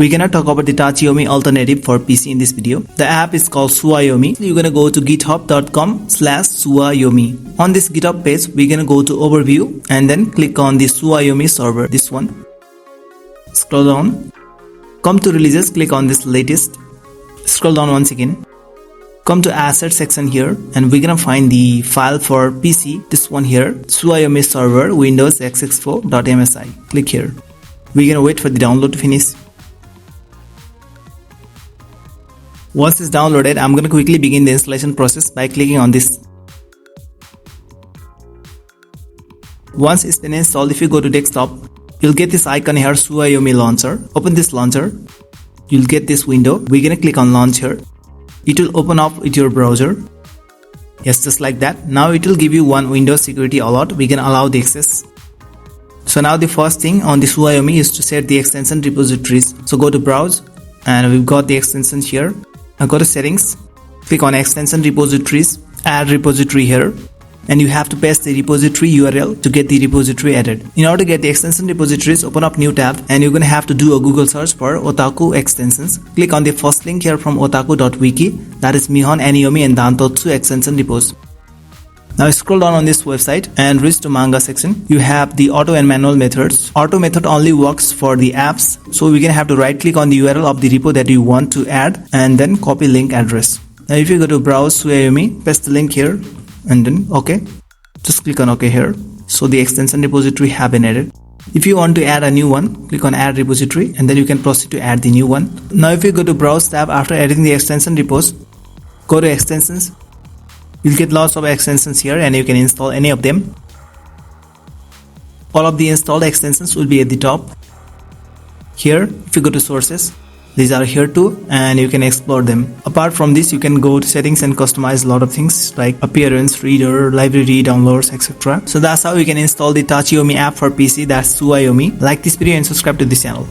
We're gonna talk about the Tachiyomi alternative for PC in this video. The app is called Suwayomi. You're gonna go to github.com/Suwayomi. On this GitHub page, we're gonna go to overview and then click on the Suwayomi server, this one. Scroll down. Come to releases, click on this latest. Scroll down once again. Come to asset section here and we're gonna find the file for PC, this one here, Suwayomi server Windows x64.msi. Click here. We're gonna wait for the download to finish. Once it's downloaded, I'm gonna quickly begin the installation process by clicking on this. Once it's been installed, if you go to desktop, you'll get this icon here, Suwayomi launcher. Open this launcher. You'll get this window. We're gonna click on launch here. It will open up with your browser. Yes, just like that. Now it will give you one Windows security alert. We can allow the access. So now the first thing on the Suwayomi is to set the extension repositories. So go to browse and we've got the extensions here. Now go to settings, click on extension repositories, add repository here, and you have to paste the repository URL to get the repository added. In order to get the extension repositories, open up new tab and you're going to have to do a Google search for otaku extensions. Click on the first link here from otaku.wiki, that is Mihon, Aniomi and Dantotsu extension repos. Now scroll down on this website and reach to manga section. You have the auto and manual methods. Auto method only works for the apps. So we're gonna have to right click on the URL of the repo that you want to add and then copy link address. Now if you go to browse Suwayomi, paste the link here and then OK. Just click on OK here. So the extension repository have been added. If you want to add a new one, click on add repository and then you can proceed to add the new one. Now if you go to browse tab after adding the extension repos, go to extensions. You'll get lots of extensions here and you can install any of them. All of the installed extensions will be at the top. Here, if you go to sources, these are here too and you can explore them. Apart from this, you can go to settings and customize a lot of things like appearance, reader, library, downloads, etc. So that's how you can install the Tachiyomi app for PC, that's Suwayomi. Like this video and subscribe to this channel.